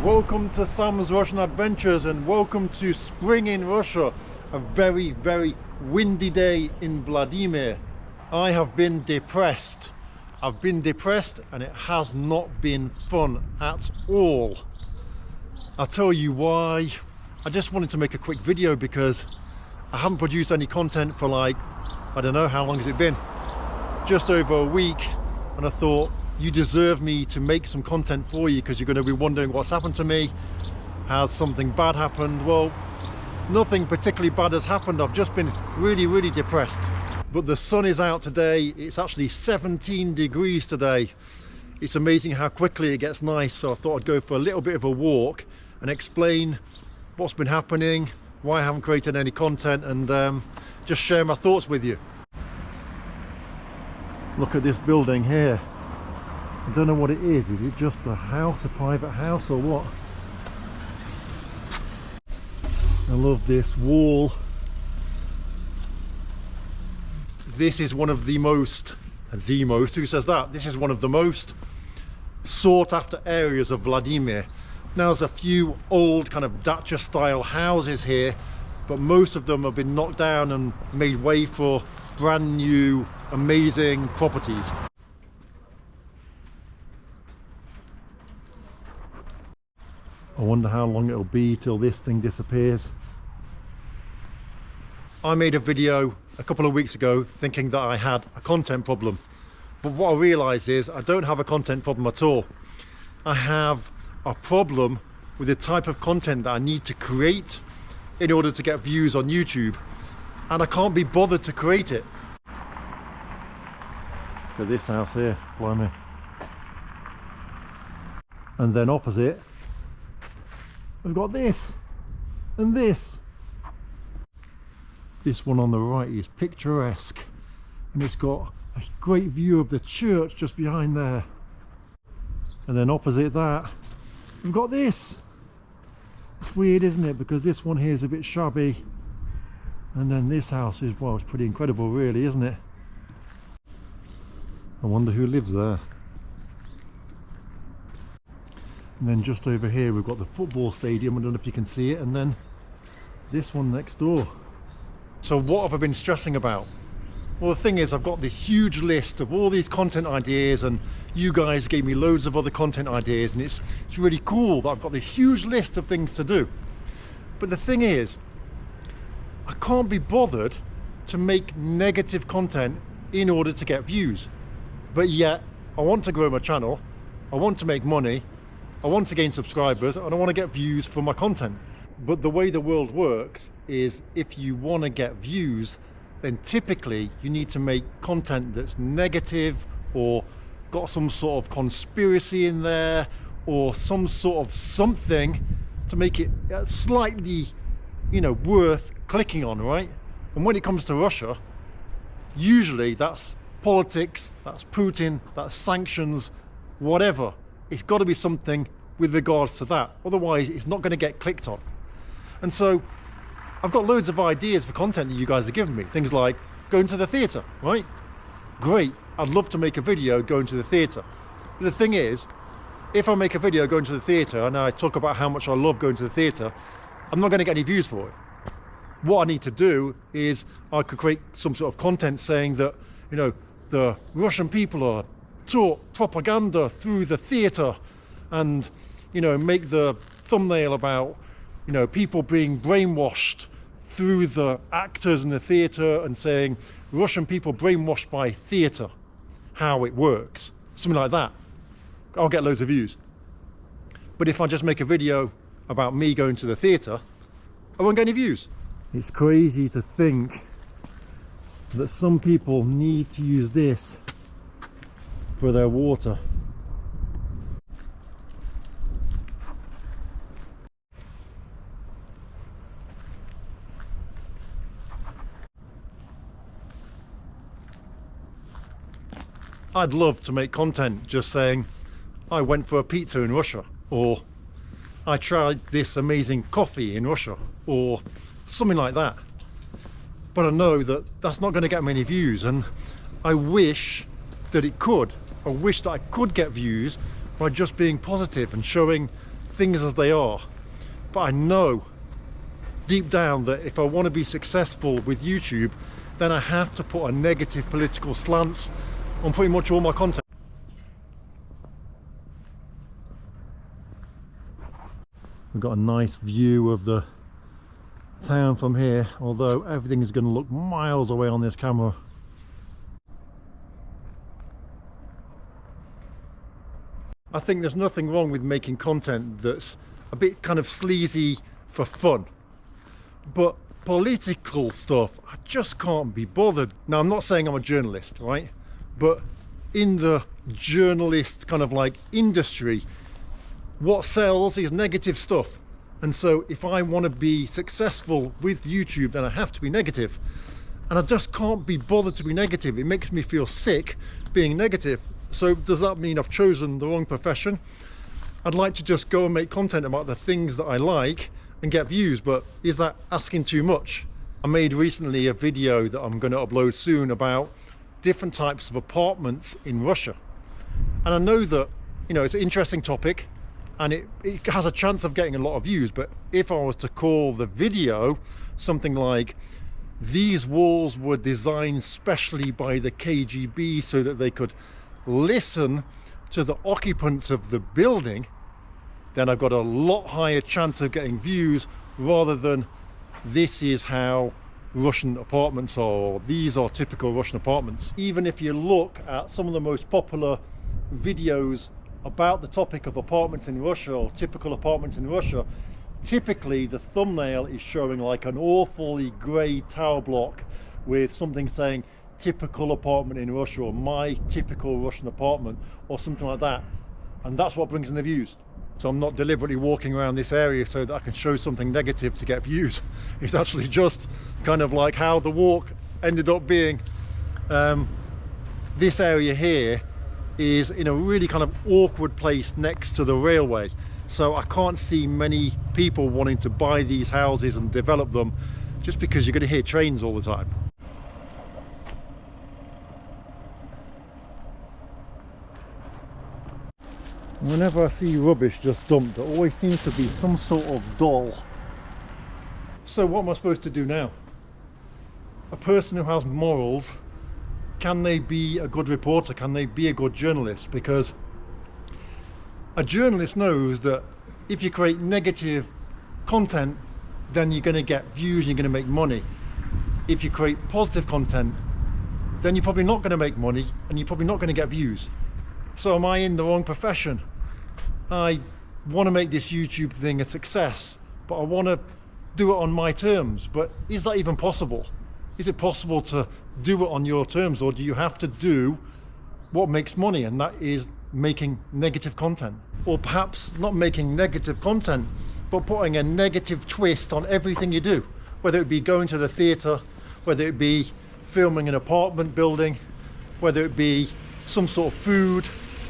Welcome to Sam's Russian Adventures and welcome to spring in Russia. A very, very windy day in Vladimir. I have been depressed. I've been depressed and it has not been fun at all. I'll tell you why. I just wanted to make a quick video because I haven't produced any content for like, I don't know, how long has it been? Just over a week, and I thought you deserve me to make some content for you because you're going to be wondering what's happened to me. Has something bad happened? Well, nothing particularly bad has happened. I've just been really depressed. But the sun is out today. It's actually 17 degrees today. It's amazing how quickly it gets nice. So I thought I'd go for a little bit of a walk and explain what's been happening, why I haven't created any content, and just share my thoughts with you. Look at this building here. I don't know what it is. Is it just a house, a private house, or what? I love this wall. This is one of the most, who says that? This is one of the most sought after areas of Vladimir. Now there's a few old kind of dacha style houses here, but most of them have been knocked down and made way for brand new, amazing properties. I wonder how long it'll be till this thing disappears. I made a video a couple of weeks ago thinking that I had a content problem. But what I realised is I don't have a content problem at all. I have a problem with the type of content that I need to create in order to get views on YouTube. And I can't be bothered to create it. Look at this house here, blimey. And then opposite, we've got this and this. This one on the right is picturesque and it's got a great view of the church just behind there. And then opposite that, we've got this. It's weird, isn't it? Because this one here is a bit shabby. And then this house is, well, it's pretty incredible really, isn't it? I wonder who lives there. And then just over here we've got the football stadium. I don't know if you can see it. And then this one next door. So what have I been stressing about? Well, the thing is, I've got this huge list of all these content ideas, and you guys gave me loads of other content ideas, and it's really cool that I've got this huge list of things to do. But the thing is, I can't be bothered to make negative content in order to get views. But yet, I want to grow my channel, I want to make money, I want to gain subscribers, and I want to get views for my content. But the way the world works is if you want to get views, then typically you need to make content that's negative or got some sort of conspiracy in there or some sort of something to make it slightly, you know, worth clicking on, right? And when it comes to Russia, usually that's politics, that's Putin, that's sanctions, whatever. It's got to be something with regards to that. Otherwise, it's not going to get clicked on. And so I've got loads of ideas for content that you guys have given me. Things like going to the theatre, right? Great. I'd love to make a video going to the theatre. But the thing is, if I make a video going to the theatre and I talk about how much I love going to the theatre, I'm not going to get any views for it. What I need to do is I could create some sort of content saying that, you know, the Russian people are taught propaganda through the theatre, and, you know, make the thumbnail about, you know, people being brainwashed through the actors in the theatre and saying Russian people brainwashed by theatre, how it works, something like that. I'll get loads of views. But if I just make a video about me going to the theatre, I won't get any views. It's crazy to think that some people need to use this for their water. I'd love to make content just saying I went for a pizza in Russia, or I tried this amazing coffee in Russia, or something like that. But I know that that's not going to get many views, and I wish that it could. I wish that I could get views by just being positive and showing things as they are. But I know deep down that if I want to be successful with YouTube, then I have to put a negative political slant on pretty much all my content. We've got a nice view of the town from here, although everything is going to look miles away on this camera. I think there's nothing wrong with making content that's a bit kind of sleazy for fun, but political stuff, I just can't be bothered. Now, I'm not saying I'm a journalist, right? But in the journalist kind of like industry, what sells is negative stuff. And so if I want to be successful with YouTube, then I have to be negative. And I just can't be bothered to be negative. It makes me feel sick being negative. So does that mean I've chosen the wrong profession? I'd like to just go and make content about the things that I like and get views, but is that asking too much? I made recently a video that I'm going to upload soon about different types of apartments in Russia. And I know that, you know, it's an interesting topic and it has a chance of getting a lot of views, but if I was to call the video something like, these walls were designed specially by the KGB so that they could listen to the occupants of the building, then I've got a lot higher chance of getting views rather than this is how Russian apartments are, or these are typical Russian apartments. Even if you look at some of the most popular videos about the topic of apartments in Russia or typical apartments in Russia, typically the thumbnail is showing like an awfully grey tower block with something saying typical apartment in Russia or my typical Russian apartment or something like that, and that's what brings in the views. So I'm not deliberately walking around this area so that I can show something negative to get views. It's actually just kind of like how the walk ended up being. This area here is in a really kind of awkward place next to the railway, so I can't see many people wanting to buy these houses and develop them just because you're going to hear trains all the time. Whenever I see rubbish just dumped, there always seems to be some sort of doll. So what am I supposed to do now? A person who has morals, can they be a good reporter? Can they be a good journalist? Because a journalist knows that if you create negative content, then you're going to get views and you're going to make money. If you create positive content, then you're probably not going to make money and you're probably not going to get views. So am I in the wrong profession? I want to make this YouTube thing a success, but I want to do it on my terms. But is that even possible? Is it possible to do it on your terms, or do you have to do what makes money, and that is making negative content? Or perhaps not making negative content, but putting a negative twist on everything you do, whether it be going to the theatre, whether it be filming an apartment building, whether it be some sort of food,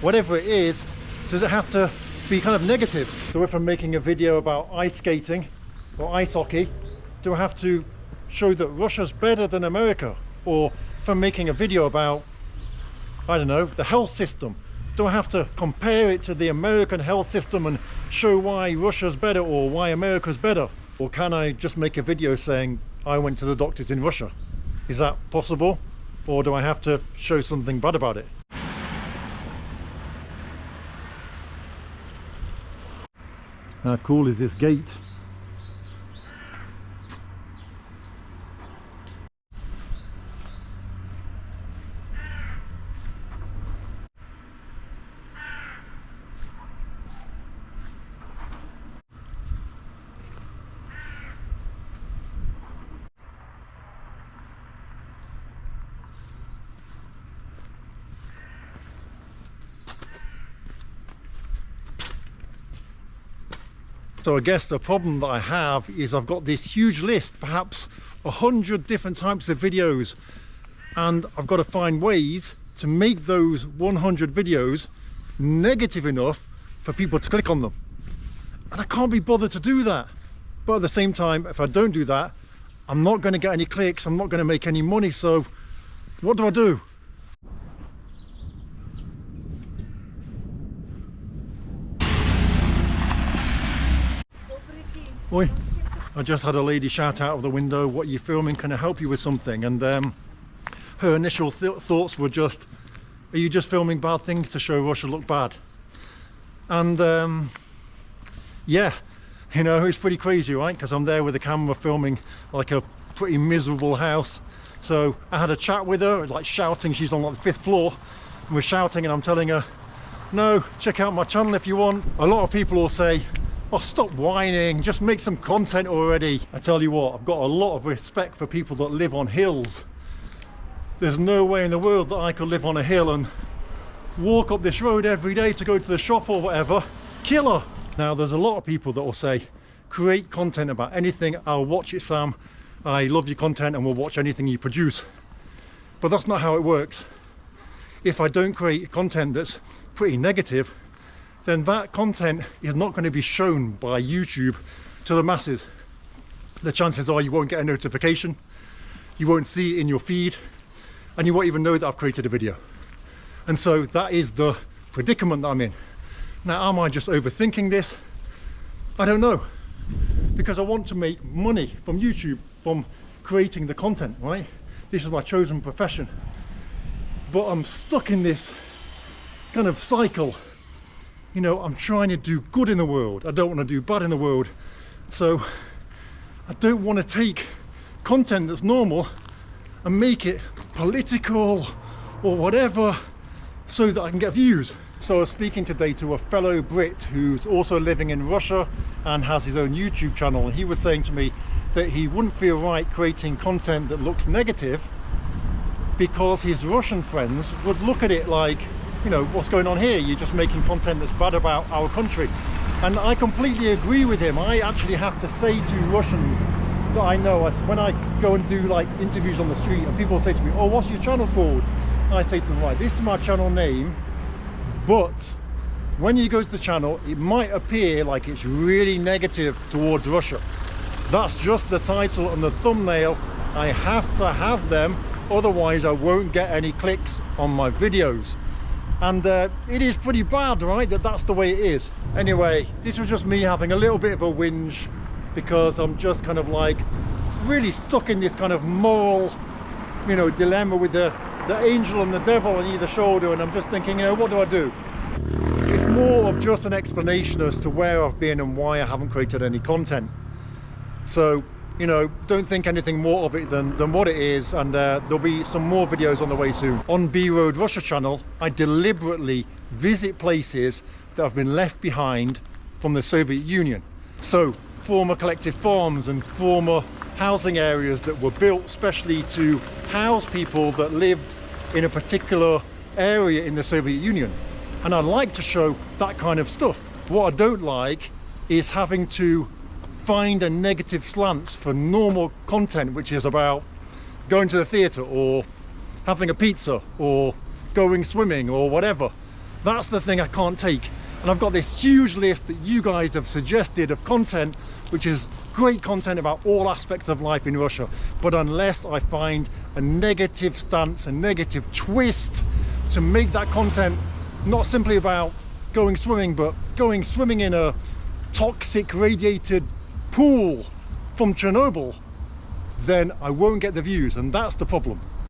whatever it is. Does it have to be kind of negative? So if I'm making a video about ice skating or ice hockey, do I have to show that Russia's better than America? Or if I'm making a video about, I don't know, the health system, do I have to compare it to the American health system and show why Russia's better or why America's better? Or can I just make a video saying I went to the doctors in Russia? Is that possible? Or do I have to show something bad about it? How cool is this gate? So I guess the problem that I have is I've got this huge list, perhaps 100 different types of videos, and I've got to find ways to make those 100 videos negative enough for people to click on them. And I can't be bothered to do that. But at the same time, if I don't do that, I'm not going to get any clicks, I'm not going to make any money, so what do I do? Oi, I just had a lady shout out of the window, "What are you filming? Can I help you with something?" And her initial thoughts were just, "Are you just filming bad things to show Russia look bad?" And yeah, you know, it's pretty crazy, right? Because I'm there with the camera filming like a pretty miserable house. So I had a chat with her, like shouting. She's on like the 5th floor, and we're shouting, and I'm telling her, "No, check out my channel if you want." A lot of people will say, "Oh, stop whining, just make some content already." I tell you what, I've got a lot of respect for people that live on hills. There's no way in the world that I could live on a hill and walk up this road every day to go to the shop or whatever. Killer. Now, there's a lot of people that will say, "Create content about anything, I'll watch it, Sam. I love your content and we'll watch anything you produce." But that's not how it works. If I don't create content that's pretty negative, then that content is not going to be shown by YouTube to the masses. The chances are you won't get a notification, you won't see it in your feed, and you won't even know that I've created a video. And so that is the predicament that I'm in. Now, am I just overthinking this? I don't know, because I want to make money from YouTube, from creating the content, right? This is my chosen profession. But I'm stuck in this kind of cycle. You know, I'm trying to do good in the world. I don't want to do bad in the world. So I don't want to take content that's normal and make it political or whatever so that I can get views. So I was speaking today to a fellow Brit who's also living in Russia and has his own YouTube channel, and he was saying to me that he wouldn't feel right creating content that looks negative because his Russian friends would look at it like, you know, what's going on here? You're just making content that's bad about our country. And I completely agree with him. I actually have to say to Russians that I know, when I go and do like interviews on the street and people say to me, "Oh, what's your channel called?" And I say to them, "Right, this is my channel name, but when you go to the channel, it might appear like it's really negative towards Russia. That's just the title and the thumbnail. I have to have them, otherwise I won't get any clicks on my videos." And it is pretty bad, right, that's the way it is. Anyway, this was just me having a little bit of a whinge because I'm just kind of like really stuck in this kind of moral, you know, dilemma with the angel and the devil on either shoulder, and I'm just thinking, you know, what do I do? It's more of just an explanation as to where I've been and why I haven't created any content. So, you know, don't think anything more of it than what it is, and there'll be some more videos on the way soon. On B-Road Russia channel, I deliberately visit places that have been left behind from the Soviet Union. So, former collective farms and former housing areas that were built specially to house people that lived in a particular area in the Soviet Union. And I like to show that kind of stuff. What I don't like is having to find a negative slants for normal content, which is about going to the theatre or having a pizza or going swimming or whatever. That's the thing I can't take. And I've got this huge list that you guys have suggested of content, which is great content about all aspects of life in Russia. But unless I find a negative stance, a negative twist to make that content not simply about going swimming, but going swimming in a toxic radiated pool from Chernobyl, then I won't get the views, and that's the problem.